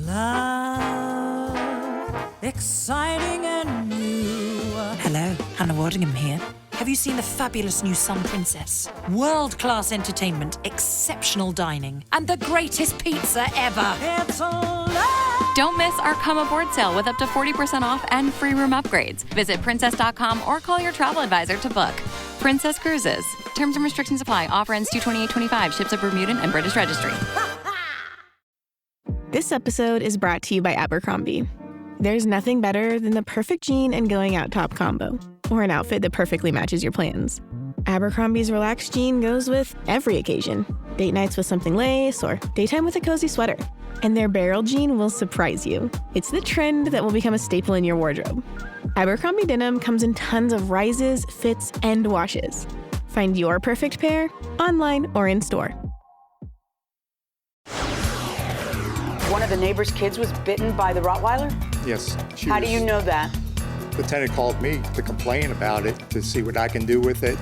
Love, exciting and new. Hello, Hannah Waddingham here. Have you seen the fabulous new Sun Princess? World-class entertainment, exceptional dining, and the greatest pizza ever. It's a love. Don't miss our Come Aboard sale with up to 40% off and free room upgrades. Visit princess.com or call your travel advisor to book. Princess Cruises. Terms and restrictions apply. Offer ends 2/28/25. Ships of Bermudan and British Registry. This episode is brought to you by Abercrombie. There's nothing better than the perfect jean and going out top combo, or an outfit that perfectly matches your plans. Abercrombie's relaxed jean goes with every occasion. Date nights with something lace, or daytime with a cozy sweater. And their barrel jean will surprise you. It's the trend that will become a staple in your wardrobe. Abercrombie denim comes in tons of rises, fits, and washes. Find your perfect pair online or in store. One of the neighbor's kids was bitten by the Rottweiler? Yes. How do you know that? The tenant called me to complain about it, to see what I can do with it.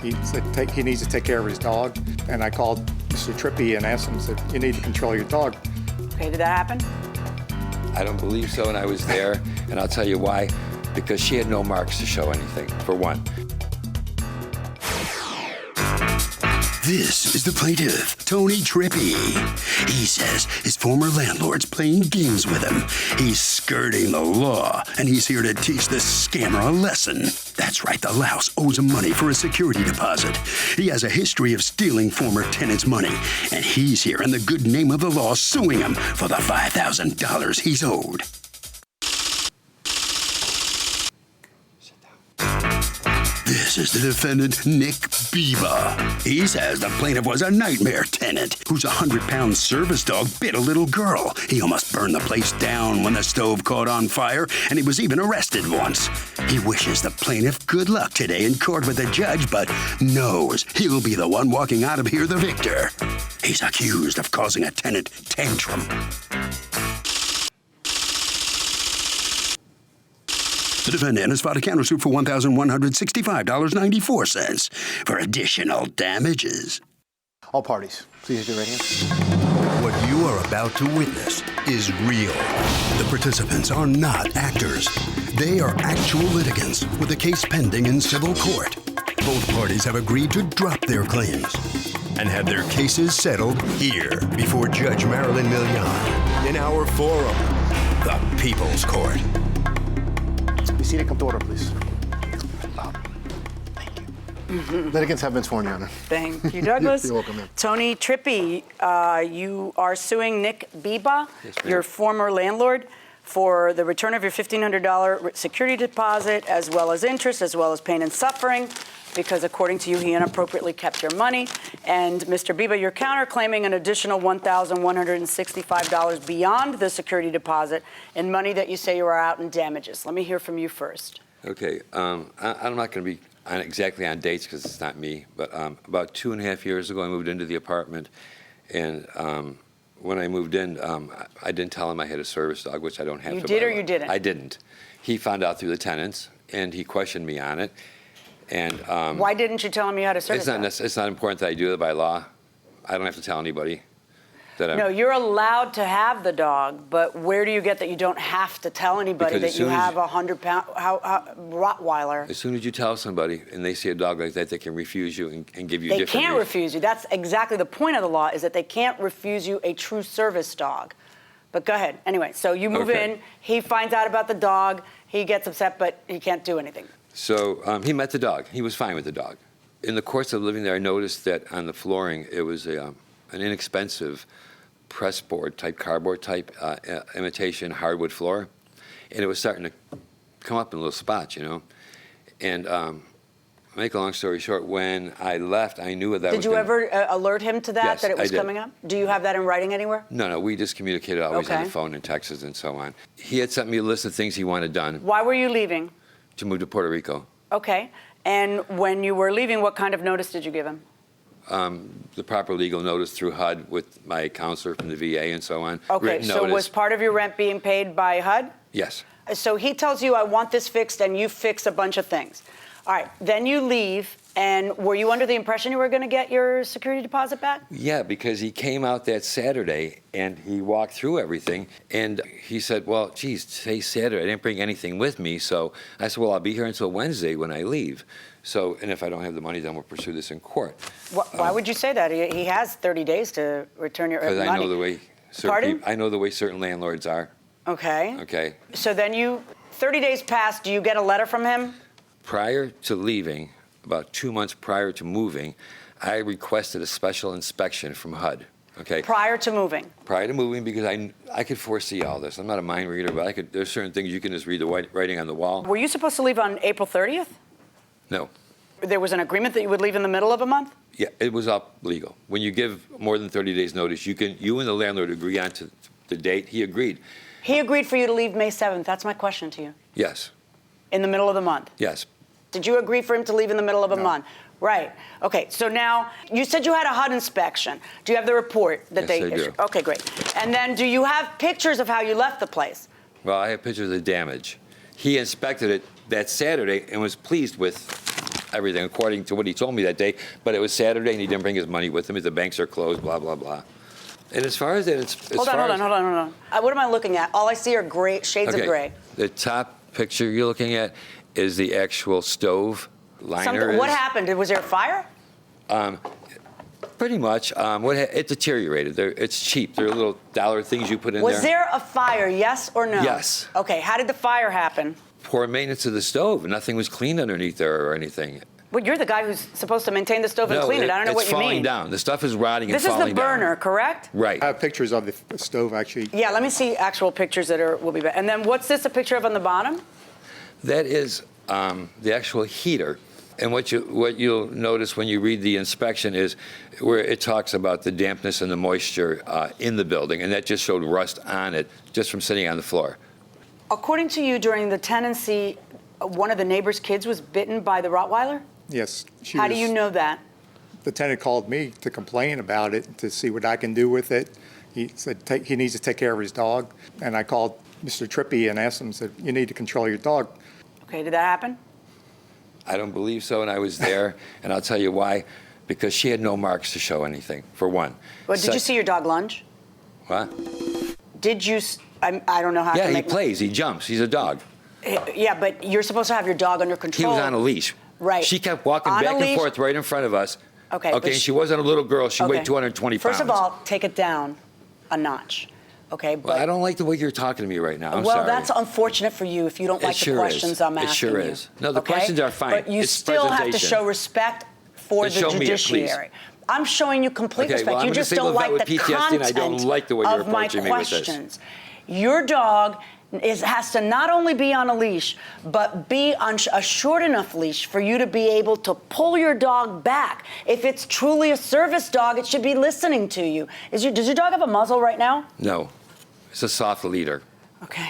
He said he needs to take care of his dog. And I called Mr. Trippy and asked him, said, you need to control your dog. Okay, did that happen? I don't believe so, and I was there, and I'll tell you why. Because she had no marks to show anything, for one. This is the plaintiff, Tony Trippy. He says his former landlord's playing games with him. He's skirting the law, and he's here to teach the scammer a lesson. That's right, the louse owes him money for a security deposit. He has a history of stealing former tenants' money, and he's here in the good name of the law suing him for the $5,000 he's owed. This is the defendant, Nick Biba. He says the plaintiff was a nightmare tenant whose 100-pound service dog bit a little girl. He almost burned the place down when the stove caught on fire, and he was even arrested once. He wishes the plaintiff good luck today in court with the judge, but knows he'll be the one walking out of here the victor. He's accused of causing a tenant tantrum. The defendant has filed a countersuit for $1,165.94 for additional damages. All parties, please do right here. What you are about to witness is real. The participants are not actors. They are actual litigants with a case pending in civil court. Both parties have agreed to drop their claims and have their cases settled here before Judge Marilyn Milian in our forum, the People's Court. Be seated, come to order, please. Thank you. Litigants have been sworn, Your Honor. Thank you, Douglas. You're welcome, ma'am. Tony Trippy, you are suing Nick Biba, Yes, your former landlord, for the return of your $1,500 security deposit, as well as interest, as well as pain and suffering, because according to you, he inappropriately kept your money. And Mr. Biba, you're counterclaiming an additional $1,165 beyond the security deposit in money that you say you are out in damages. Let me hear from you first. Okay, I'm not going to be exactly on dates because it's not me, but about 2.5 years ago, I moved into the apartment, and when I moved in, I didn't tell him I had a service dog, which I don't have. You did or you didn't? I didn't. He found out through the tenants, and he questioned me on it. And why didn't you tell him you had a service dog? It's not important that I do it by law. I don't have to tell anybody that I'm... No, you're allowed to have the dog, but where do you get that you don't have to tell anybody that you have a 100-pound Rottweiler? As soon as you tell somebody and they see a dog like that, they can refuse you and give you different... They can't refuse you. That's exactly the point of the law, is that they can't refuse you a true service dog. But go ahead. Anyway, so you move in, he finds out about the dog, he gets upset, but he can't do anything. So he met the dog. He was fine with the dog. In the course of living there, I noticed that on the flooring, it was an inexpensive press board type, cardboard type, imitation hardwood floor. And it was starting to come up in little spots, you know. And make a long story short, when I left, I knew that Did you ever alert him to that, Yes, that it was I did. coming up? Do you have that in writing anywhere? No, we just communicated always on the phone and texts and so on. He had sent me a list of things he wanted done. Why were you leaving? To move to Puerto Rico. Okay. And when you were leaving, what kind of notice did you give him? The proper legal notice through HUD with my counselor from the VA and so on. Okay, Written so notice. was part of your rent being paid by HUD? Yes. So he tells you, I want this fixed, and you fix a bunch of things. All right, then you leave, and were you under the impression you were going to get your security deposit back? Yeah, because he came out that Saturday and he walked through everything and he said, well, geez, today's Saturday. I didn't bring anything with me. So I said, well, I'll be here until Wednesday when I leave. So, and if I don't have the money, then we'll pursue this in court. Why would you say that? He has 30 days to return your money. Because I know the way Pardon? I know the way certain landlords are. Okay. Okay. So then 30 days pass, do you get a letter from him? Prior to leaving, about 2 months prior to moving, I requested a special inspection from HUD. Okay. Prior to moving? Prior to moving, because I could foresee all this. I'm not a mind reader, but there's certain things you can just read the writing on the wall. Were you supposed to leave on April 30th? No. There was an agreement that you would leave in the middle of a month? Yeah, it was up legal. When you give more than 30 days notice, you and the landlord agree on to the date. He agreed. He agreed for you to leave May 7th. That's my question to you. Yes. In the middle of the month? Yes. Did you agree for him to leave in the middle of a month? Right. Okay, so now, you said you had a HUD inspection. Do you have the report that they issued? Do. Okay, great. And then do you have pictures of how you left the place? Well, I have pictures of the damage. He inspected it that Saturday and was pleased with everything, according to what he told me that day. But it was Saturday and he didn't bring his money with him. The banks are closed, blah, blah, blah. And as far as that, Hold on. What am I looking at? All I see are gray, shades of gray. The top picture you're looking at is the actual stove liner. What happened? Was there a fire? Pretty much. It deteriorated. It's cheap. They're little dollar things you put in there. Was there a fire, yes or no? Yes. Okay, how did the fire happen? Poor maintenance of the stove. Nothing was cleaned underneath there or anything. Well, you're the guy who's supposed to maintain the stove and clean it. I don't know what you mean. It's falling down. The stuff is rotting and falling down. This is the burner, correct? Right. I have pictures of the stove, actually. Yeah, let me see actual pictures will be better. And then what's this a picture of on the bottom? That is the actual heater. And what you'll notice when you read the inspection is where it talks about the dampness and the moisture in the building, and that just showed rust on it just from sitting on the floor. According to you, during the tenancy, one of the neighbor's kids was bitten by the Rottweiler? Yes. How do you know that? The tenant called me to complain about it, to see what I can do with it. He said he needs to take care of his dog. And I called Mr. Trippy and asked him, said, you need to control your dog. Okay, did that happen? I don't believe so, and I was there, and I'll tell you why. Because she had no marks to show anything, for one. Well, did you see your dog lunge? What? Did you, I don't know how to Yeah, he plays, he jumps, he's a dog. Yeah, but you're supposed to have your dog under control. He was on a leash. Right. She kept walking On a back and leash? forth right in front of us. Okay. Okay, and she wasn't a little girl, she weighed 220 pounds. First of all, take it down a notch. Okay, well, I don't like the way you're talking to me right now. I'm well, sorry. That's unfortunate for you if you don't like the questions I'm asking. It sure you. is. No, the Okay? questions are fine. But you It's still have to presentation. show respect for Then the show me it, please. judiciary. I'm showing you complete Okay, respect. well, I'm You a just disabled don't vet like with the PTSD, content and I don't like the way you're of my approaching me with this. questions. Your dog has to not only be on a leash, but be on a short enough leash for you to be able to pull your dog back. If it's truly a service dog, it should be listening to you. Does your dog have a muzzle right now? No, it's a soft leader. Okay.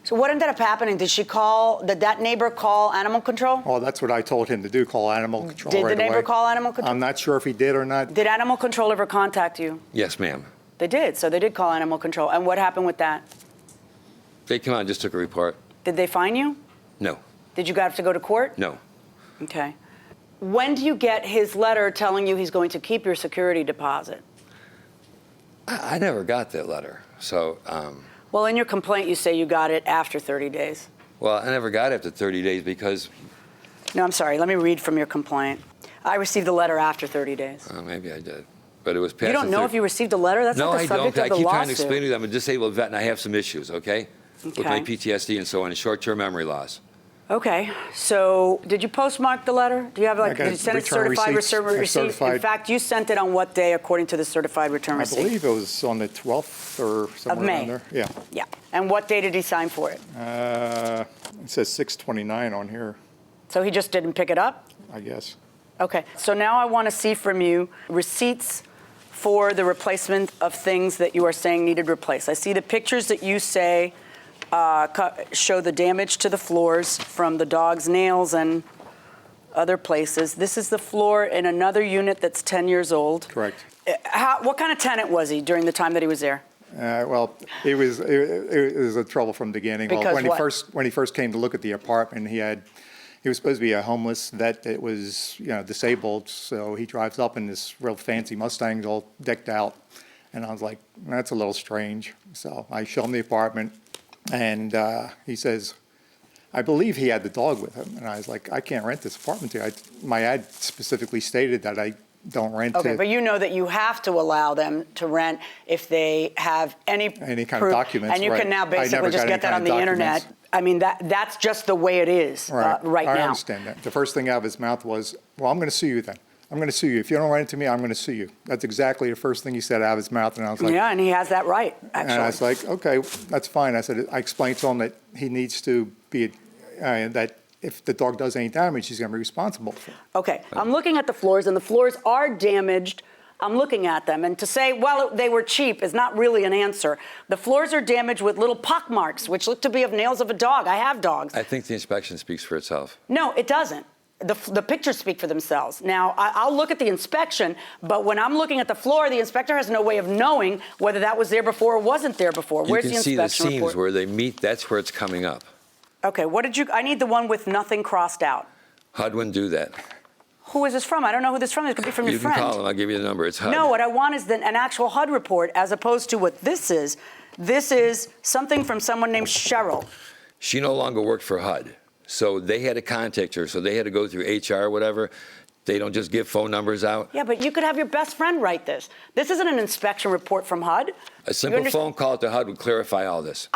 So what ended up happening? Did that neighbor call animal control? Oh, that's what I told him to do, call animal control right away. Did the neighbor call animal control? I'm not sure if he did or not. Did animal control ever contact you? Yes, ma'am. They did, so they did call animal control. And what happened with that? They came out and just took a report. Did they fine you? No. Did you have to go to court? No. Okay. When do you get his letter telling you he's going to keep your security deposit? I never got that letter, so... Well, in your complaint, you say you got it after 30 days. Well, I never got it after 30 days because... No, I'm sorry. Let me read from your complaint. I received the letter after 30 days. Maybe I did. But it was past You don't know if you received a letter? That's not the subject of the lawsuit. No, I don't. I keep trying to explain to you that I'm a disabled vet and I have some issues, okay? With my PTSD and so on, and short-term memory loss. Okay. So did you postmark the letter? Do you have did you send it certified receipts. receipt? In fact, you sent it on what day according to the certified return receipt? I believe it was on the 12th or somewhere around there. Yeah. Yeah. And what day did he sign for it? It says 6/29 on here, So he just didn't pick it up? I guess. Okay. So now I want to see from you receipts for the replacement of things that you are saying needed replaced. I see the pictures that you say show the damage to the floors from the dog's nails and other places. This is the floor in another unit that's 10 years old. Correct. What kind of tenant was he during the time that he was there? Well, it was a trouble from the beginning. Because when he first came to look at the apartment, he had He was supposed to be a homeless vet that was, disabled, so he drives up in this real fancy Mustang all decked out. And I was like, that's a little strange. So I show him the apartment, and he says, I believe he had the dog with him. And I was like, I can't rent this apartment to you. My ad specifically stated that I don't rent Okay, it. but you know that you have to allow them to rent if they have any kind of proof, documents. and you right. can now I never basically just got get any that kind on of the documents. internet. I mean, that's just the way it is right I now. understand that. The first thing out of his mouth was, well, I'm going to sue you then. I'm going to sue you. If you don't rent it to me, I'm going to sue you. That's exactly the first thing he said out of his mouth. And I was like, Yeah, and he has that right, actually. and I was like, okay, that's fine. I said, I explained to him that he needs to be, that if the dog does any damage, he's going to be responsible for it. Okay, I'm looking at the floors, and the floors are damaged. I'm looking at them, and to say, well, they were cheap is not really an answer. The floors are damaged with little pock marks, which look to be of nails of a dog. I have dogs. I think the inspection speaks for itself. No, it doesn't. The pictures speak for themselves. Now, I'll look at the inspection, but when I'm looking at the floor, the inspector has no way of knowing whether that was there before or wasn't there before. Where's the You can see the inspection seams report? where they meet. That's where it's coming up. Okay, I need the one with nothing crossed out. HUD wouldn't do that. Who is this from? I don't know who this is from. This could be from your You can friend. call them. I'll give you the number. It's HUD. No, what I want is an actual HUD report as opposed to what this is. This is something from someone named Cheryl. She no longer worked for HUD. So they had to contact her. So they had to go through HR or whatever. They don't just give phone numbers out. Yeah, but you could have your best friend write this. This isn't an inspection report from HUD. A simple phone call to HUD would clarify all this.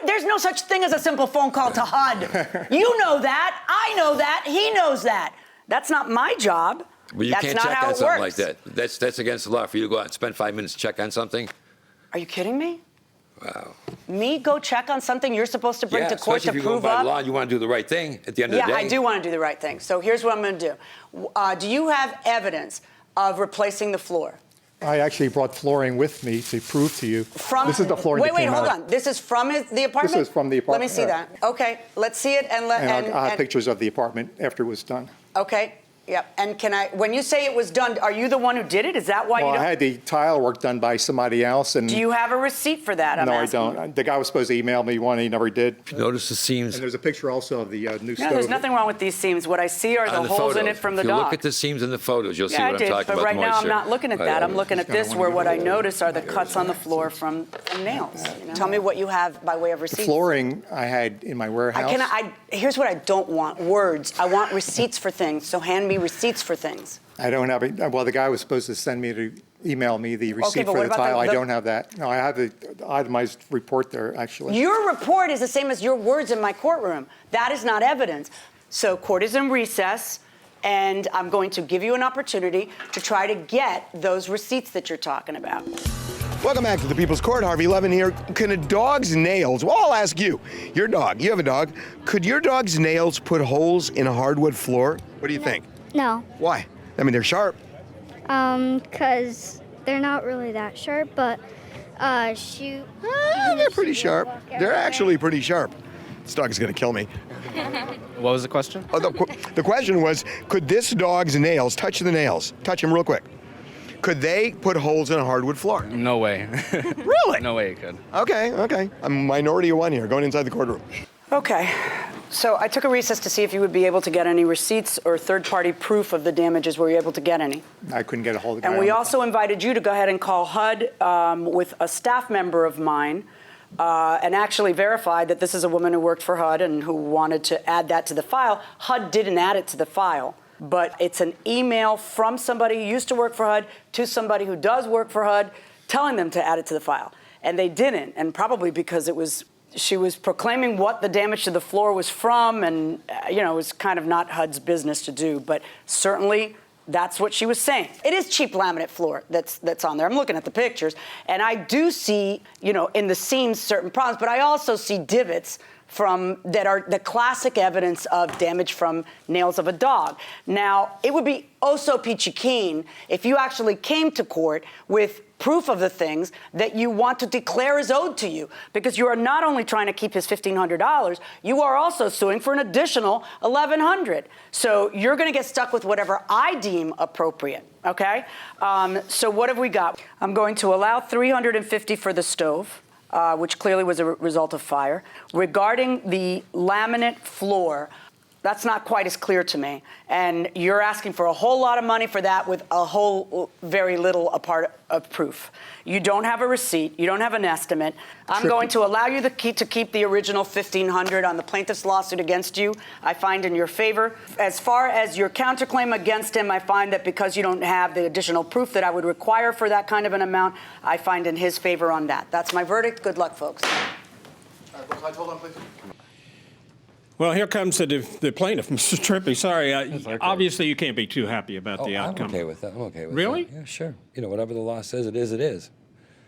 There's no such thing as a simple phone call to HUD. You know that. I know that. He knows that. That's not my job. But you That's can't not check how on it something works. like that. That's against the law for you to go out and spend 5 minutes to check on something. Are you kidding me? Wow. Me go check on something you're supposed to bring to court especially to if you're prove going by up? law, you want to do the right thing at the end of the day. Yeah, I do want to do the right thing. So here's what I'm going to do. Do you have evidence of replacing the floor? I actually brought flooring with me to prove to you. This is the flooring that Wait, came hold out. on. This is from the apartment? This is from the apartment. Let me see that. Okay, let's see it and I'll have pictures of the apartment after it was done. Okay. Yep. And when you say it was done, are you the one who did it? Is that why Well, you don't? I had the tile work done by somebody else, and Do you have a receipt for that? no, I don't. The guy was supposed to email me one, he never did. Notice the seams. And there's a picture also of the new stove. No, there's nothing wrong with these seams. What I see are on the the holes in photos. it from the If you dog. look at the seams in the photos, you'll see Yeah, what I I'm did, talking but about. right now I'm moisture. not looking at that. I'm looking at Just kinda this, wanna where give what you I a- notice are the cuts on the floor from nails. Tell me what you have by way of The receipts. flooring I had in my warehouse. Here's what I don't want: words. I want receipts for things. So hand me receipts for things. I don't have it. Well, the guy was supposed to email me the receipt but for what the about tile. I the- don't have that. No, I have the itemized report there, actually. Your report is the same as your words in my courtroom. That is not evidence. So court is in recess, and I'm going to give you an opportunity to try to get those receipts that you're talking about. Welcome back to the People's Court. Harvey Levin here. Can a dog's nails, well, I'll ask you, your dog, you have a dog, could your dog's nails put holes in a hardwood floor? What do you think? No, Why? I mean, they're sharp. because they're not really that sharp, but They're pretty sharp. They're actually pretty sharp. This dog's gonna kill me. What was the question? Oh, the question was, could this dog's nails, touch the nails, touch them real quick, could they put holes in a hardwood floor? No way. Really? No way it could. Okay. I'm a minority of one here, going inside the courtroom. Okay. So I took a recess to see if you would be able to get any receipts or third-party proof of the damages. Were you able to get any? I couldn't get a hold of the guy. And we also invited you to go ahead and call HUD with a staff member of mine and actually verified that this is a woman who worked for HUD and who wanted to add that to the file. HUD didn't add it to the file, but it's an email from somebody who used to work for HUD to somebody who does work for HUD telling them to add it to the file. And they didn't, and probably because she was proclaiming what the damage to the floor was from, and it was kind of not HUD's business to do, but certainly that's what she was saying. It is cheap laminate floor that's on there. I'm looking at the pictures, and I do see, in the seams certain problems, but I also see divots that are the classic evidence of damage from nails of a dog. Now, it would be oh so peachy keen if you actually came to court with proof of the things that you want to declare is owed to you, because you are not only trying to keep his $1,500, you are also suing for an additional $1,100. So you're going to get stuck with whatever I deem appropriate. Okay? So what have we got? I'm going to allow $350 for the stove, which clearly was a result of fire. Regarding the laminate floor, That's not quite as clear to me. And you're asking for a whole lot of money for that with a whole very little a part of proof. You don't have a receipt. You don't have an estimate. I'm going to allow you to keep the original $1,500 on the plaintiff's lawsuit against you. I find in your favor. As far as your counterclaim against him, I find that because you don't have the additional proof that I would require for that kind of an amount, I find in his favor on that. That's my verdict. Good luck, folks. Hold on, please. Well, here comes the plaintiff, Mr. Trippi. Sorry, obviously you can't be too happy about the outcome. I'm okay with that. I'm okay with really? that. Yeah, sure. You know, whatever the law says it is, it is.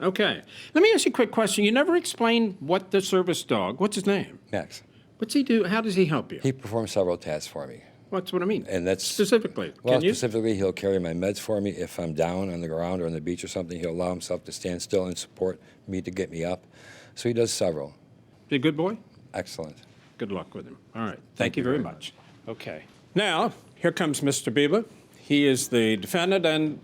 Okay. Let me ask you a quick question. You never explained what the service dog, what's his name? Max. What's he do? How does he help you? He performs several tasks for me. That's what I mean. And that's specifically. Well, Can you? specifically, he'll carry my meds for me. If I'm down on the ground or on the beach or something, he'll allow himself to stand still and support me to get me up. So he does several. Is he a good boy? Excellent. Good luck with him. All right. Thank you very much. Okay. Now, here comes Mr. Bieber. He is the defendant, and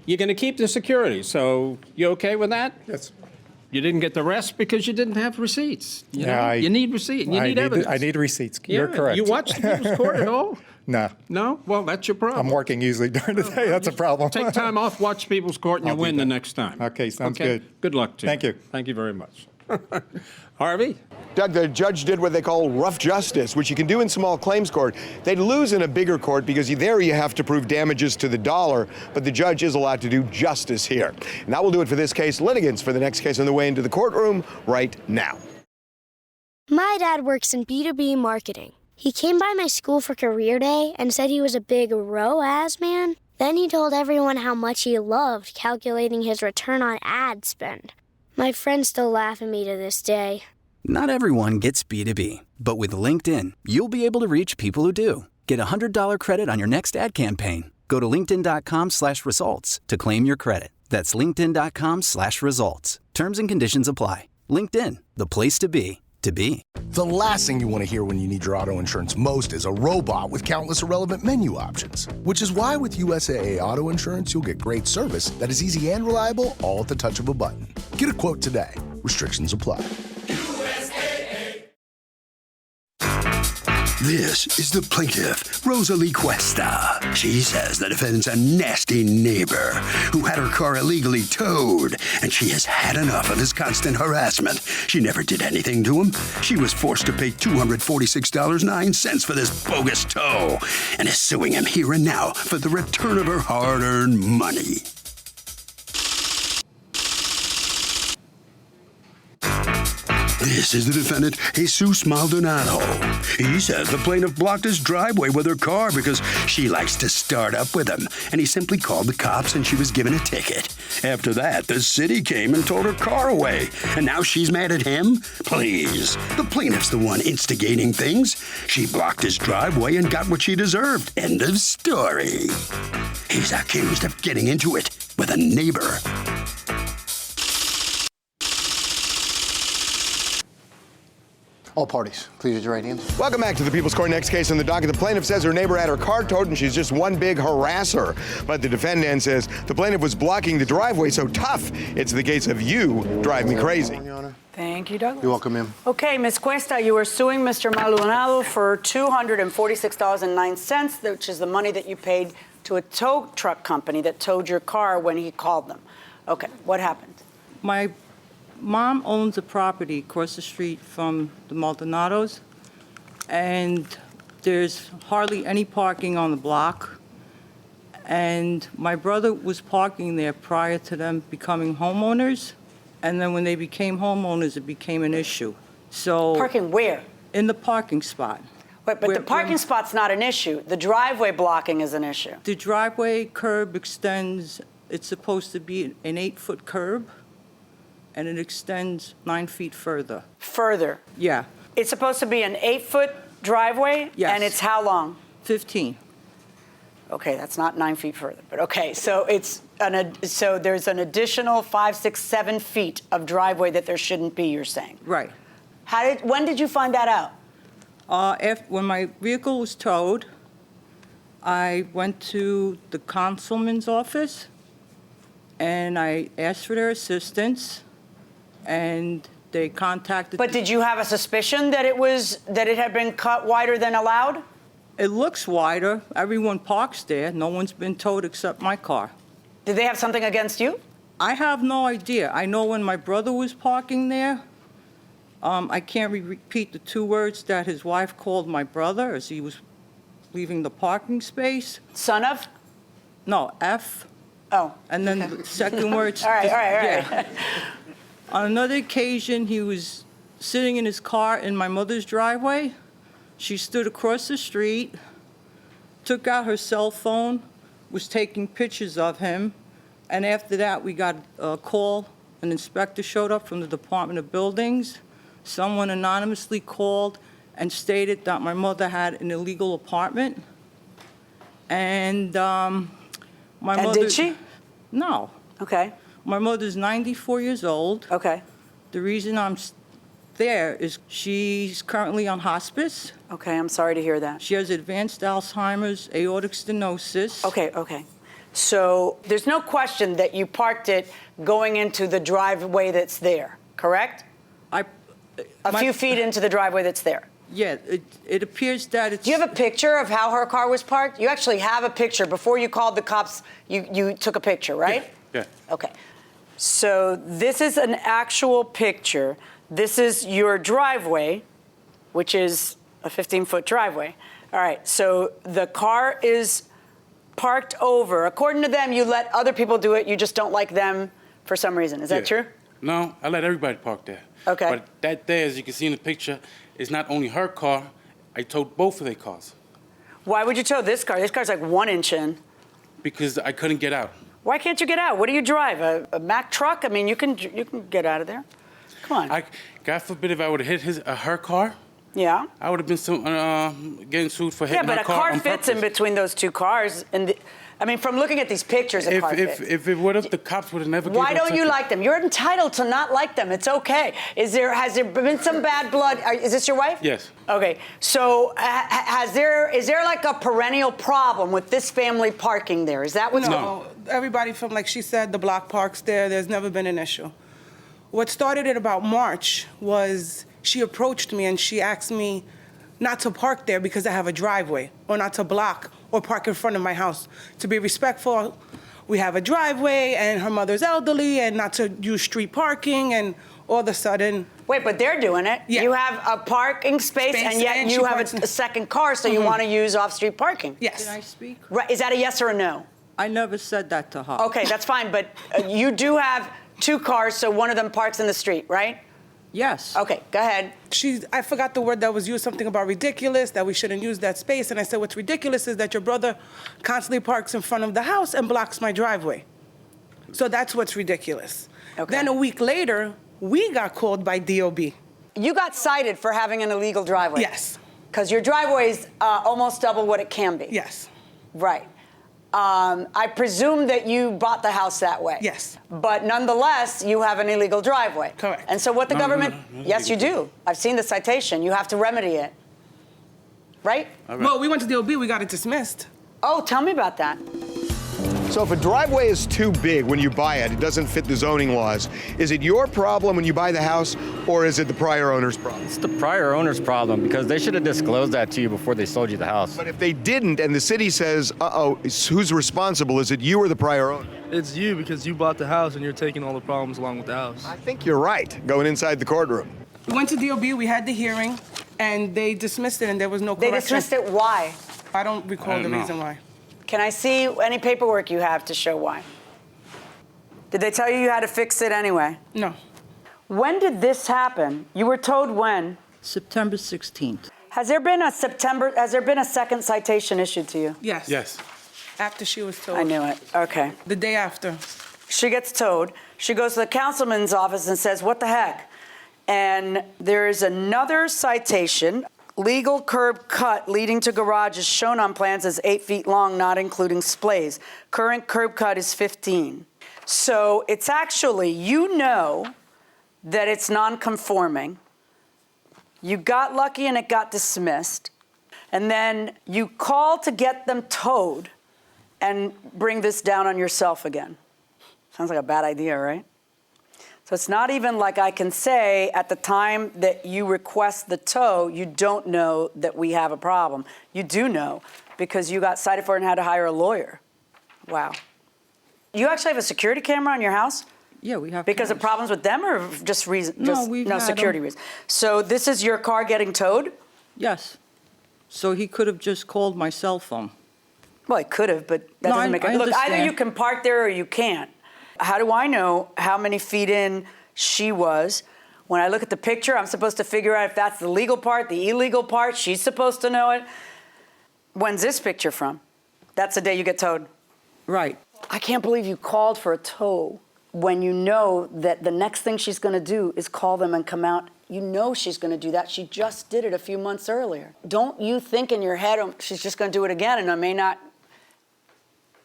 you're going to keep the security. So you okay with that? Yes. You didn't get the rest because you didn't have receipts. You know? You need receipts. You need evidence. I need receipts. You're correct. You watch the people's court at all? No. No? Well, that's your problem. I'm working usually during the day. That's a problem. Take time off, watch people's court, and you win the next time. Okay, sounds good. Good luck to you. Thank you. Thank you very much. Harvey? Doug, the judge did what they call rough justice, which you can do in small claims court. They'd lose in a bigger court because there you have to prove damages to the dollar, but the judge is allowed to do justice here. And that will do it for this case. Litigants for the next case on the way into the courtroom right now. My dad works in B2B marketing. He came by my school for career day and said he was a big ROAS man. Then he told everyone how much he loved calculating his return on ad spend. My friends still laugh at me to this day. Not everyone gets B2B, but with LinkedIn, you'll be able to reach people who do. Get a $100 credit on your next ad campaign. Go to linkedin.com/results to claim your credit. That's linkedin.com/results. Terms and conditions apply. LinkedIn, the place to be, to be. The last thing you want to hear when you need your auto insurance most is a robot with countless irrelevant menu options. Which is why with USAA Auto Insurance, you'll get great service that is easy and reliable, all at the touch of a button. Get a quote today. Restrictions apply. This is the plaintiff, Rosalie Cuesta. She says the defendant's a nasty neighbor who had her car illegally towed, and she has had enough of his constant harassment. She never did anything to him. She was forced to pay $246.09 for this bogus tow, and is suing him here and now for the return of her hard-earned money. This is the defendant, Jesus Maldonado. He says the plaintiff blocked his driveway with her car because she likes to start up with him, and he simply called the cops and she was given a ticket. After that, the city came and towed her car away, and now she's mad at him? Please, the plaintiff's the one instigating things. She blocked his driveway and got what she deserved. End of story. He's accused of getting into it with a neighbor. All parties, please raise your right hands. Welcome back to the People's Court. Next case on the docket. The plaintiff says her neighbor had her car towed and she's just one big harasser. But the defendant says the plaintiff was blocking the driveway so tough, it's the case of you drive me crazy. Thank you, Douglas. You're welcome, ma'am. Okay, Ms. Cuesta, you are suing Mr. Maldonado for $246.09, which is the money that you paid to a tow truck company that towed your car when he called them. Okay, what happened? My mom owns a property across the street from the Maldonados, and there's hardly any parking on the block. And my brother was parking there prior to them becoming homeowners, and then when they became homeowners, it became an issue. So Parking where? In the parking spot. But the parking spot's not an issue. The driveway blocking is an issue. The driveway curb extends, it's supposed to be an 8-foot curb, and it extends 9 feet further. Further? Yeah. It's supposed to be an 8-foot driveway? Yes. And it's how long? 15. Okay, that's not 9 feet further, but okay. So so there's an additional 5, 6, 7 feet of driveway that there shouldn't be, you're saying? Right. When did you find that out? When my vehicle was towed, I went to the consulman's office and I asked for their assistance, and they contacted. But did you have a suspicion that it had been cut wider than allowed? It looks wider. Everyone parks there. No one's been towed except my car. Did they have something against you? I have no idea. I know when my brother was parking there, I can't repeat the 2 words that his wife called my brother as he was leaving the parking space. Son of? No, F. Oh. And then the second word. All right. Yeah. On another occasion, he was sitting in his car in my mother's driveway. She stood across the street, took out her cell phone, was taking pictures of him, and after that, we got a call. An inspector showed up from the Department of Buildings. Someone anonymously called and stated that my mother had an illegal apartment. And my mother... did she? No. Okay. My mother's 94 years old. Okay. The reason I'm there is she's currently on hospice. Okay, I'm sorry to hear that. She has advanced Alzheimer's, aortic stenosis. Okay. So there's no question that you parked it going into the driveway that's there, correct? A few feet into the driveway that's there. Yeah, it appears that it's... Do you have a picture of how her car was parked? You actually have a picture. Before you called the cops, you took a picture, right? Yeah. Okay. So this is an actual picture. This is your driveway, which is a 15-foot driveway. All right, so the car is parked over. According to them, you let other people do it. You just don't like them for some reason. Is that true? No, I let everybody park there. Okay. But that there, as you can see in the picture, is not only her car. I towed both of their cars. Why would you tow this car? This car's like 1 inch in. Because I couldn't get out. Why can't you get out? What do you drive? A Mack truck? I mean, you can get out of there. Come on. God forbid if I would have hit her car. Yeah. I would have been getting sued for hitting her car. Yeah, but a car fits in between those two cars. And I mean, from looking at these pictures, a car fits. If it would have, the cops would have never. Why don't you like them? You're entitled to not like them. It's okay. Has there been some bad blood? Is this your wife? Yes. Okay. So is there like a perennial problem with this family parking there? Is that what's going on? No. Everybody from, like she said, the block parks there. There's never been an issue. What started it about March was she approached me and she asked me not to park there because I have a driveway, or not to block or park in front of my house. To be respectful, we have a driveway and her mother's elderly, and not to use street parking, and all of a sudden... Wait, but they're doing it. Yeah. You have a parking space and yet you have a second car, so you want to use off-street parking. Yes. Can I speak? Right. Is that a yes or a no? I never said that to her. Okay, that's fine, but you do have 2 cars, so one of them parks in the street, right? Yes. Okay, go ahead. I forgot the word that was used, something about ridiculous, that we shouldn't use that space. And I said, what's ridiculous is that your brother constantly parks in front of the house and blocks my driveway. So that's what's ridiculous. Okay. Then a week later, we got called by DOB. You got cited for having an illegal driveway? Yes. Because your driveway is almost double what it can be? Yes. Right. I presume that you bought the house that way. Yes. But nonetheless, you have an illegal driveway. Correct. And so what the government... No, yes, you do. I've seen the citation. You have to remedy it. Right? Well, we went to DOB. We got it dismissed. Oh, tell me about that. So if a driveway is too big when you buy it, it doesn't fit the zoning laws, is it your problem when you buy the house, or is it the prior owner's problem? It's the prior owner's problem, because they should have disclosed that to you before they sold you the house. But if they didn't and the city says, uh-oh, who's responsible? Is it you or the prior owner? It's you, because you bought the house and you're taking all the problems along with the house. I think you're right, going inside the courtroom. We went to DOB, we had the hearing, and they dismissed it, and there was no correction. They dismissed it, why? I don't recall the reason why. Can I see any paperwork you have to show why? Did they tell you had to fix it anyway? No. When did this happen? You were told when? September 16th. Has there been a second citation issued to you? Yes. Yes. After she was towed. I knew it. Okay. The day after. She gets towed. She goes to the councilman's office and says, what the heck? And there is another citation. Legal curb cut leading to garage is shown on plans as 8 feet long, not including splays. Current curb cut is 15. So it's actually, you know that it's non-conforming. You got lucky and it got dismissed. And then you call to get them towed and bring this down on yourself again. Sounds like a bad idea, right? So it's not even like I can say at the time that you request the tow, you don't know that we have a problem. You do know because you got cited for it and had to hire a lawyer. Wow. You actually have a security camera on your house? Yeah, we have Because of problems with them or just reason? No, security reasons. So this is your car getting towed? Yes. So he could have just called my cell phone. Well, he could have, but that doesn't make it. Look, either you can park there or you can't. How do I know how many feet in she was? When I look at the picture, I'm supposed to figure out if that's the legal part, the illegal part. She's supposed to know it. When's this picture from? That's the day you get towed. Right. I can't believe you called for a tow when you know that the next thing she's going to do is call them and come out. You know she's going to do that. She just did it a few months earlier. Don't you think in your head, she's just going to do it again and I may not.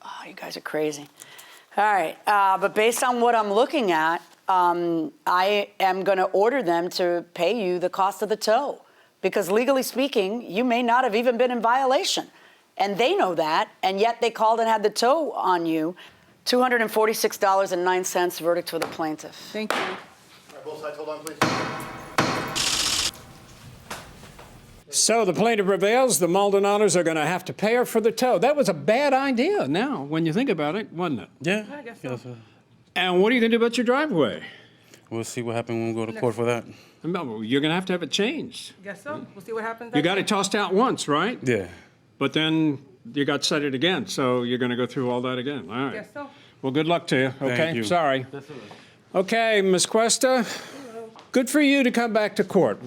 Oh, you guys are crazy. All right. But based on what I'm looking at, I am going to order them to pay you the cost of the tow. Because legally speaking, you may not have even been in violation. And they know that, and yet they called and had the tow on you. $246.09 verdict for the plaintiff. Thank you. All right, both sides, hold on, please. So the plaintiff prevails. The Maldonados are going to have to pay her for the tow. That was a bad idea now, when you think about it, wasn't it? Yeah. I guess so. And what are you going to do about your driveway? We'll see what happens when we go to court for that. You're going to have it changed. Guess so. We'll see what happens. You got it tossed out once, right? Yeah. But then you got cited again, so you're going to go through all that again. All right. Guess so. Well, good luck to you. Okay. Thank you. Sorry. Okay, Ms. Cuesta. Good for you to come back to court.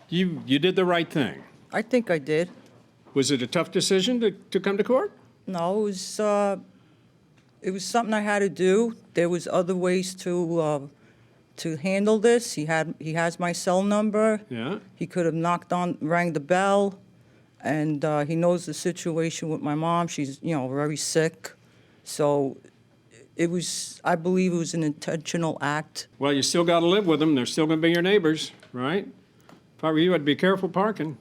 You did the right thing. I think I did. Was it a tough decision to come to court? No, it was something I had to do. There was other ways to handle this. He has my cell number. Yeah. He could have rang the bell, and he knows the situation with my mom. She's very sick, so I believe it was an intentional act. Well, you still got to live with them. They're still going to be your neighbors, right? If I were you, I'd be careful parking.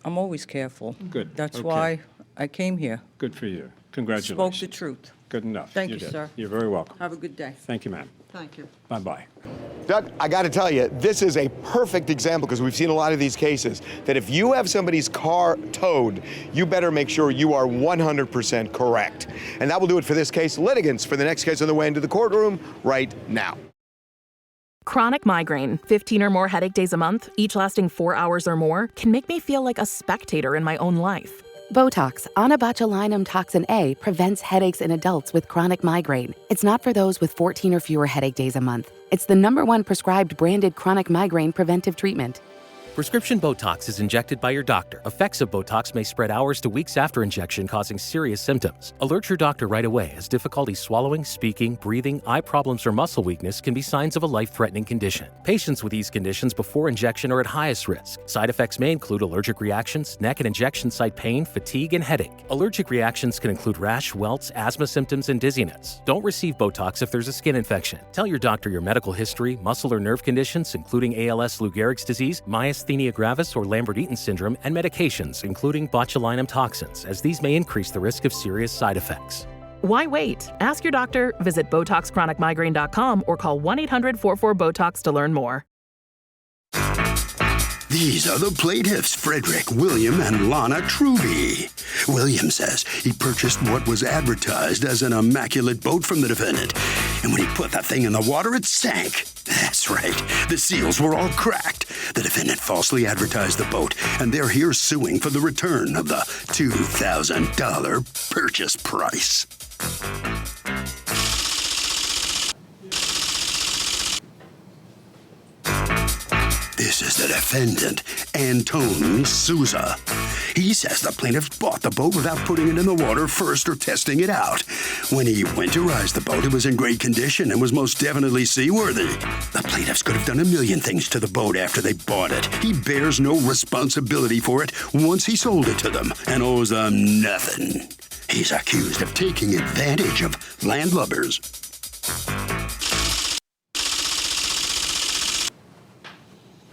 I'm always careful. Good. That's Okay. why I came here. Good for you. Congratulations. Spoke the truth. Good enough. Thank you, did. sir. You're very welcome. Have a good day. Thank you, ma'am. Thank you. Bye-bye. Doug, I got to tell you, this is a perfect example because we've seen a lot of these cases that if you have somebody's car towed, you better make sure you are 100% correct. And that will do it for this case. Litigants for the next case on the way into the courtroom right now. Chronic migraine, 15 or more headache days a month, each lasting 4 hours or more, can make me feel like a spectator in my own life. Botox, onabotulinum toxin A, prevents headaches in adults with chronic migraine. It's not for those with 14 or fewer headache days a month. It's the #1 prescribed branded chronic migraine preventive treatment. Prescription Botox is injected by your doctor. Effects of Botox may spread hours to weeks after injection, causing serious symptoms. Alert your doctor right away, as difficulty swallowing, speaking, breathing, eye problems, or muscle weakness can be signs of a life-threatening condition. Patients with these conditions before injection are at highest risk. Side effects may include allergic reactions, neck and injection site pain, fatigue, and headache. Allergic reactions can include rash, welts, asthma symptoms, and dizziness. Don't receive Botox if there's a skin infection. Tell your doctor your medical history, muscle or nerve conditions, including ALS, Lou Gehrig's disease, myasthenia gravis, or Lambert-Eaton syndrome, and medications, including botulinum toxins, as these may increase the risk of serious side effects. Why wait? Ask your doctor, visit BotoxChronicMigraine.com, or call 1-800-44-BOTOX to learn more. These are the plaintiffs, Frederick, William, and Lana Truby. William says he purchased what was advertised as an immaculate boat from the defendant. And when he put that thing in the water, it sank. That's right. The seals were all cracked. The defendant falsely advertised the boat, and they're here suing for the return of the $2,000 purchase price. This is the defendant, Antone Souza. He says the plaintiff bought the boat without putting it in the water first or testing it out. When he winterized the boat, it was in great condition and was most definitely seaworthy. The plaintiffs could have done a million things to the boat after they bought it. He bears no responsibility for it once he sold it to them and owes them nothing. He's accused of taking advantage of landlubbers.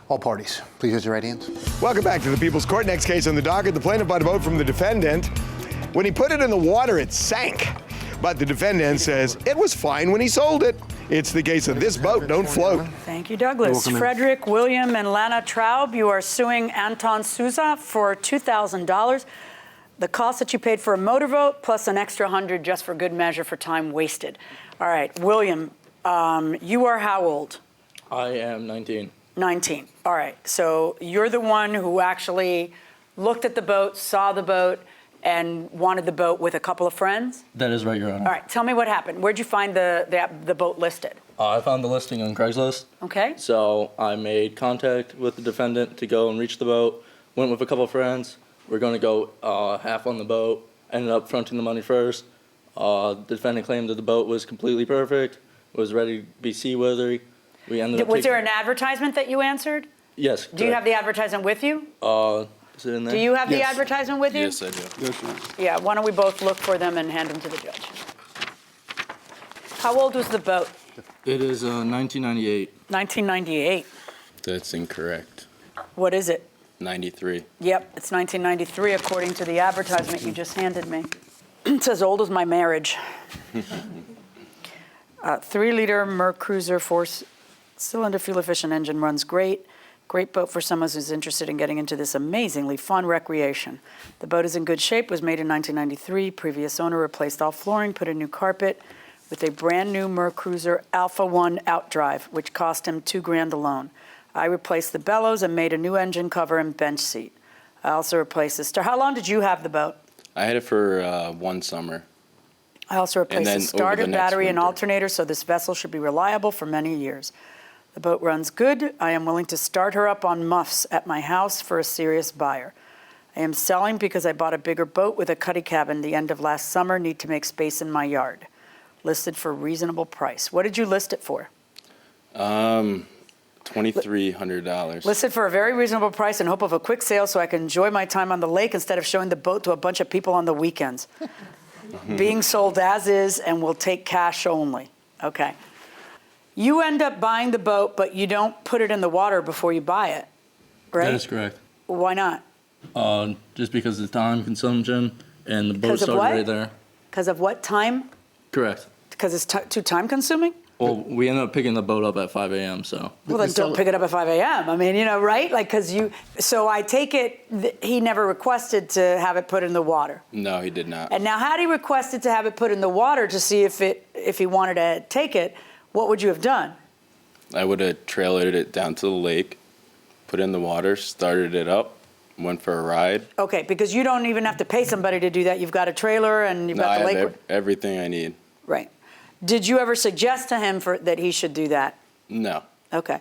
All parties, please raise your right hands. Welcome back to the People's Court. Next case on the docket. The plaintiff bought a boat from the defendant. When he put it in the water, it sank. But the defendant says it was fine when he sold it. It's the case of this boat don't float. Thank you, Douglas. Frederick, William, and Lana Traub, you are suing Anton Souza for $2,000. The cost that you paid for a motor vote plus an extra $100 just for good measure for time wasted. All right, William, you are how old? I am 19. 19. All right. So you're the one who actually looked at the boat, saw the boat, and wanted the boat with a couple of friends? That is right, Your Honor. All right. Tell me what happened. Where'd you find the boat listed? I found the listing on Craigslist. Okay. So I made contact with the defendant to go and reach the boat. Went with a couple of friends. We're going to go half on the boat. Ended up fronting the money first. The defendant claimed that the boat was completely perfect, was ready to be seaworthy. We ended up Was there an advertisement that you answered? Yes. Do you have the advertisement with you? Is it in there? Do you have the advertisement with you? Yes, I do. Yes, ma'am. Yeah, why don't we both look for them and hand them to the judge. How old was the boat? It is 1998. 1998. That's incorrect. What is it? 93. Yep, it's 1993 according to the advertisement you just handed me. It's as old as my marriage. 3-liter Mercruiser 4-cylinder fuel-efficient engine runs great. Great boat for someone who's interested in getting into this amazingly fun recreation. The boat is in good shape, was made in 1993. Previous owner replaced all flooring, put in new carpet with a brand new Mercruiser Alpha 1 outdrive, which cost him $2,000 alone. I replaced the bellows and made a new engine cover and bench seat. I also replaced the starter. How long did you have the boat? I had it for 1 summer. I also replaced the starter, battery, and alternator, so this vessel should be reliable for many years. The boat runs good. I am willing to start her up on muffs at my house for a serious buyer. I am selling because I bought a bigger boat with a cuddy cabin the end of last summer, need to make space in my yard. Listed for a reasonable price. What did you list it for? $2,300. Listed for a very reasonable price in hope of a quick sale so I can enjoy my time on the lake instead of showing the boat to a bunch of people on the weekends. Being sold as is and will take cash only. Okay. You end up buying the boat, but you don't put it in the water before you buy it, right? That is correct. Why not? Just because of the time consumption and the boat Because of started what? right there. Because of what time? Correct. Because it's too time consuming? Well, we ended up picking the boat up at 5 a.m., so. Well, then don't pick it up at 5 a.m. I mean, right? Like, so I take it he never requested to have it put in the water. No, he did not. And now, had he requested to have it put in the water to see if he wanted to take it, what would you have done? I would have trailered it down to the lake, put it in the water, started it up, went for a ride. Okay, because you don't even have to pay somebody to do that. You've got a trailer and you've got the lake. I have everything I need. Right. Did you ever suggest to him that he should do that? No. Okay.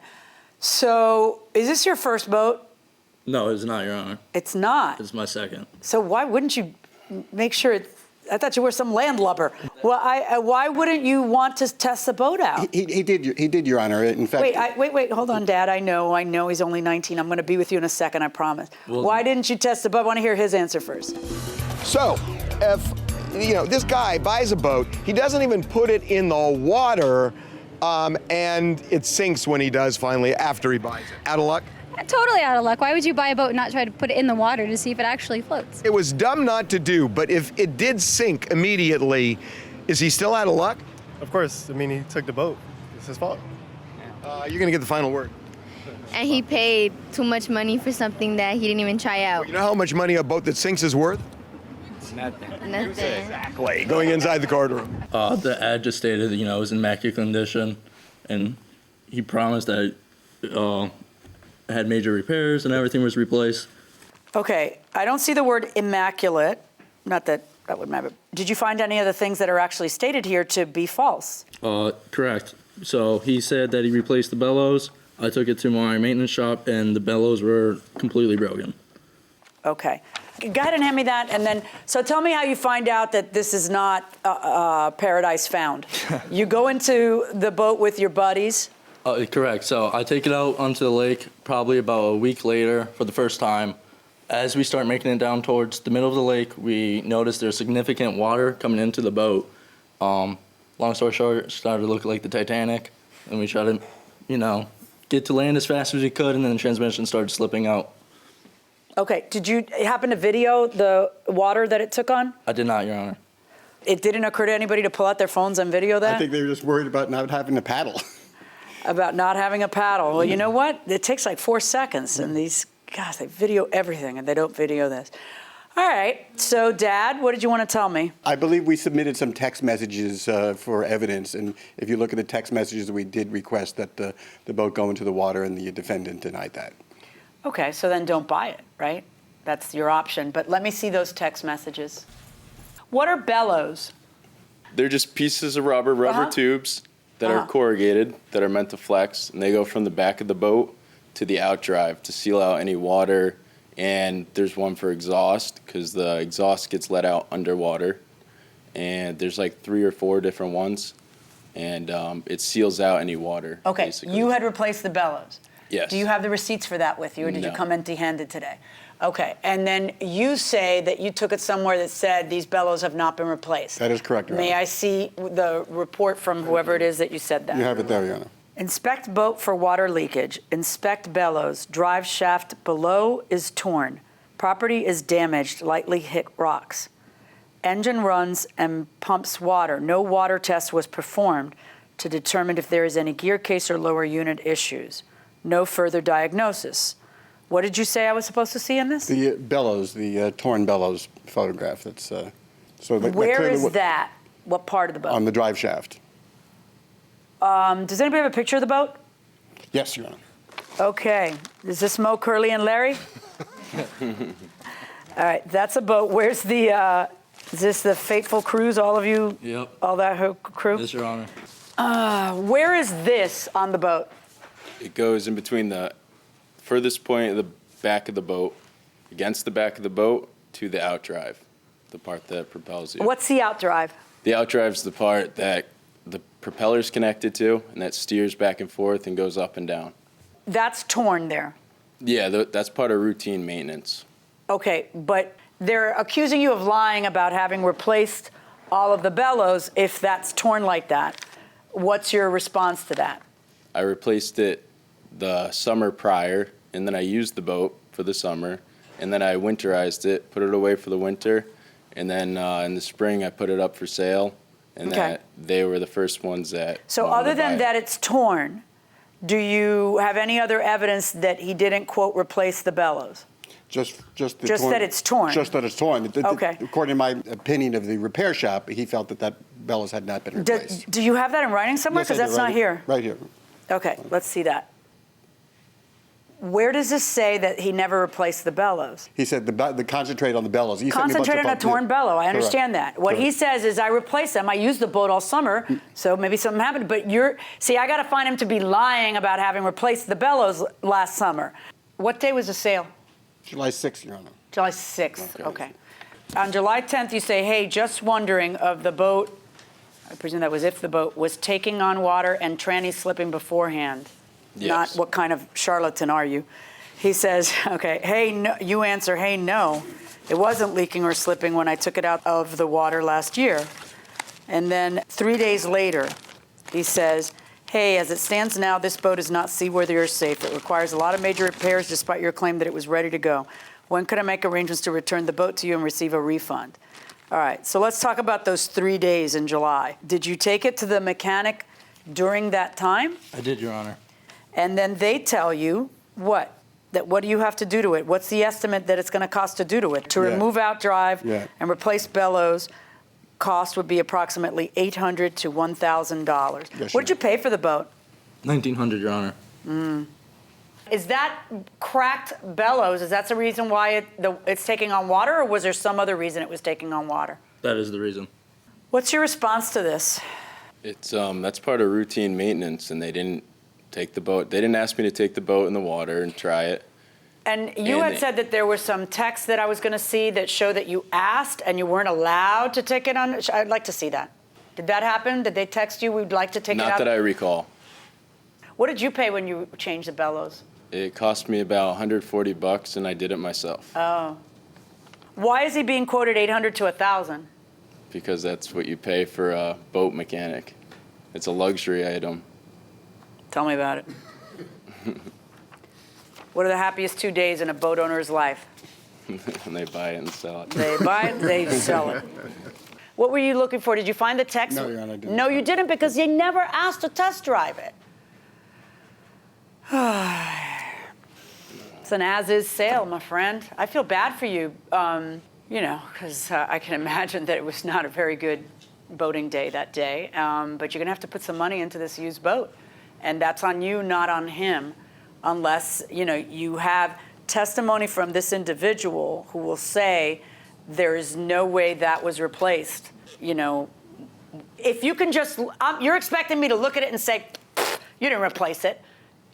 So is this your first boat? No, it's not, Your Honor. It's not? It's my second. So why wouldn't you make sure I thought you were some landlubber. Well, why wouldn't you want to test the boat out? He did, Your Honor. In fact, Wait, hold on, Dad. I know he's only 19. I'm going to be with you in a second, I promise. Well, why didn't you test the boat? I want to hear his answer first. So, if this guy buys a boat, he doesn't even put it in the water, and it sinks when he does finally after he buys it. Out of luck? Totally out of luck. Why would you buy a boat and not try to put it in the water to see if it actually floats? It was dumb not to do, but if it did sink immediately, is he still out of luck? Of course. I mean, he took the boat. It's his fault. You're going to get the final word. And he paid too much money for something that he didn't even try out. Well, you know how much money a boat that sinks is worth? Nothing. Exactly. Going inside the courtroom. The ad just stated, it was in immaculate condition, and he promised that it had major repairs and everything was replaced. Okay, I don't see the word immaculate. Not that would matter. Did you find any of the things that are actually stated here to be false? Correct. So he said that he replaced the bellows. I took it to my maintenance shop, and the bellows were completely broken. Okay. Go ahead and hand me that, and then, so tell me how you find out that this is not Paradise Found. You go into the boat with your buddies. Correct. So I take it out onto the lake probably about a week later for the first time. As we start making it down towards the middle of the lake, we notice there's significant water coming into the boat. Long story short, it started to look like the Titanic, and we tried to, get to land as fast as we could, and then the transmission started slipping out. Okay, did you happen to video the water that it took on? I did not, Your Honor. it didn't occur to anybody to pull out their phones and video that? I think they were just worried about not having to paddle. About not having a paddle. Well, you know what? It takes like 4 seconds, and these, gosh, they video everything, and they don't video this. All right, so Dad, what did you want to tell me? I believe we submitted some text messages for evidence, and if you look at the text messages, we did request that the boat go into the water, and the defendant denied that. Okay, so then don't buy it, right? That's your option, but let me see those text messages. What are bellows? They're just pieces of rubber tubes that are corrugated, that are meant to flex, and they go from the back of the boat to the outdrive to seal out any water. And there's one for exhaust, because the exhaust gets let out underwater. And there's like 3 or 4 different ones, and it seals out any water. Okay, basically. you had replaced the bellows. Yes. Do you have the receipts for that with you, or did you No. come empty-handed today? Okay, and then you say that you took it somewhere that said these bellows have not been replaced. That is correct, Your May Honor. I see the report from whoever it is that you said that? You have it there, Your Honor. Inspect boat for water leakage. Inspect bellows. Drive shaft below is torn. Property is damaged, lightly hit rocks. Engine runs and pumps water. No water test was performed to determine if there is any gear case or lower unit issues. No further diagnosis. What did you say I was supposed to see in this? The bellows, the torn bellows photograph. That's so. Where is that? What part of the boat? On the drive shaft. Does anybody have a picture of the boat? Yes, Your Honor. Okay. Is this Mo, Curly, and Larry? All right, that's a boat. Where's the, is this the Fateful Cruise, all of you? Yep. All that crew? Yes, Your Honor. Where is this on the boat? It goes in between the furthest point of the back of the boat, against the back of the boat, to the outdrive, the part that propels you. What's the outdrive? The outdrive's the part that the propeller's connected to, and that steers back and forth and goes up and down. That's torn there. Yeah, that's part of routine maintenance. Okay, but they're accusing you of lying about having replaced all of the bellows if that's torn like that. What's your response to that? I replaced it the summer prior, and then I used the boat for the summer, and then I winterized it, put it away for the winter, and then in the spring I put it up for sale, and that they were the first ones that So wanted other to buy than it. that it's torn, do you have any other evidence that he didn't, quote, replace the bellows? Just that it's torn. Just that it's torn. Okay. According to my opinion of the repair shop, he felt that bellows had not been replaced. Do you have that in writing somewhere? Yes, I Because do, that's right not here. Right here. Okay, let's see that. Where does this say that he never replaced the bellows? He said the concentrate on the bellows. He sent me a bunch Concentrate of on a torn bellow. I understand Correct. that. What he Correct. says is, I replaced them. I used the boat all summer, so maybe something happened. But I got to find him to be lying about having replaced the bellows last summer. What day was the sale? July 6th, Your Honor. July 6th. Okay. On July 10th, you say, hey, just wondering of the boat. I presume that was if the boat was taking on water and tranny slipping beforehand. Yes. Not what kind of charlatan are you? He says, okay, hey, no, you answer, hey, no, it wasn't leaking or slipping when I took it out of the water last year. And then 3 days later, he says, hey, as it stands now, this boat is not seaworthy or safe. It requires a lot of major repairs despite your claim that it was ready to go. When could I make arrangements to return the boat to you and receive a refund? All right, so let's talk about those 3 days in July. Did you take it to the mechanic during that time? I did, Your Honor. And then they tell you what? That what do you have to do to it? What's the estimate that it's going to cost to do to it? To remove outdrive and replace bellows, cost would be approximately $800 to $1,000. Yes, What did you pay for the boat? $1,900, Your Honor. Is that cracked bellows? Is that the reason why it's taking on water, or was there some other reason it was taking on water? That is the reason. What's your response to this? It's that's part of routine maintenance, and they didn't take the boat. They didn't ask me to take the boat in the water and try it. And you had said that there were some texts that I was going to see that show that you asked and you weren't allowed to take it on. I'd like to see that. Did that happen? Did they text you, we'd like to take it out? Not that I recall. What did you pay when you changed the bellows? It cost me about $140, and I did it myself. Oh. Why is he being quoted $800 to $1,000? Because that's what you pay for a boat mechanic. It's a luxury item. Tell me about it. What are the happiest 2 days in a boat owner's life? And they buy it and sell it. They buy it, they sell it. What were you looking for? Did you find the text? No, Your Honor, I didn't. No, you didn't, because you never asked to test drive it. It's an as-is sale, my friend. I feel bad for you, because I can imagine that it was not a very good boating day that day. But you're going to have to put some money into this used boat. And that's on you, not on him, unless, you have testimony from this individual who will say there is no way that was replaced. If you can just, you're expecting me to look at it and say, you didn't replace it.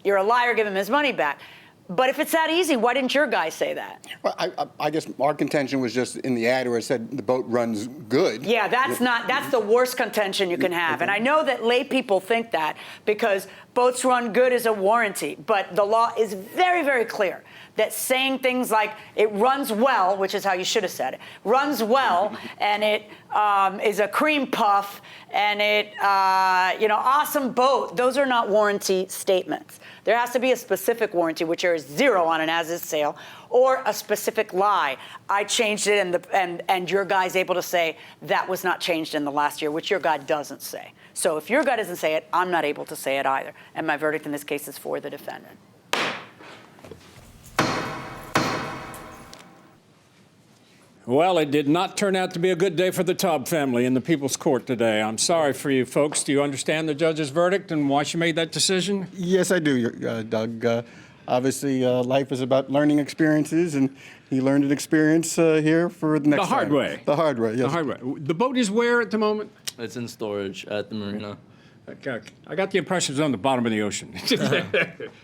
You're a liar, give him his money back. But if it's that easy, why didn't your guy say that? Well, I guess our contention was just in the ad where it said the boat runs good. Yeah, that's the worst contention you can have. And I know that lay people think that because boats run good is a warranty. But the law is very, very clear that saying things like it runs well, which is how you should have said it, runs well, and it is a cream puff, and it, awesome boat, those are not warranty statements. There has to be a specific warranty, which there is zero on an as-is sale, or a specific lie. I changed it, and your guy's able to say that was not changed in the last year, which your guy doesn't say. So if your guy doesn't say it, I'm not able to say it either. And my verdict in this case is for the defendant. Well, it did not turn out to be a good day for the Taub family in the People's Court today. I'm sorry for you folks. Do you understand the judge's verdict and why she made that decision? Yes, I do, Doug. Obviously, life is about learning experiences, and he learned an experience here for the next The hard time. way. The hard way, yes. The hard way. The boat is where at the moment? It's in storage at the marina. Okay. I got the impression it was on the bottom of the ocean.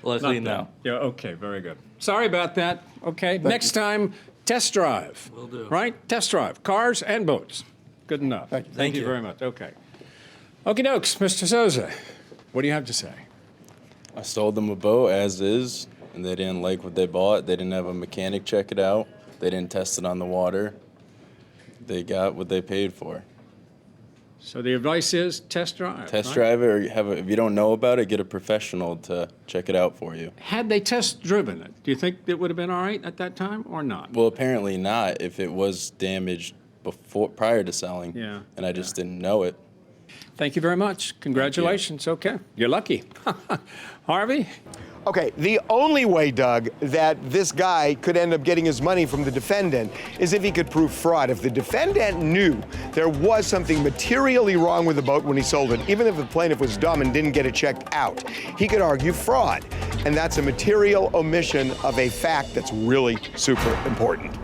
Luckily, no. Yeah, okay, very good. Sorry about that. Okay, next time, test drive. Will do. Right? Test drive. Cars and boats. Good enough. Thank you very much. Okay. Okie dokes, Mr. Souza, what do you have to say? I sold them a boat as is, and they didn't like what they bought. They didn't have a mechanic check it out. They didn't test it on the water. They got what they paid for. So the advice is test drive. Test right? drive it, or if you don't know about it, get a professional to check it out for you. Had they test driven it, do you think it would have been all right at that time or not? Well, apparently not if it was damaged prior to selling. Yeah. And I just didn't know it. Thank you very much. Congratulations. Okay. You're lucky. Harvey? Okay, the only way, Doug, that this guy could end up getting his money from the defendant is if he could prove fraud. If the defendant knew there was something materially wrong with the boat when he sold it, even if the plaintiff was dumb and didn't get it checked out, he could argue fraud. And that's a material omission of a fact that's really super important.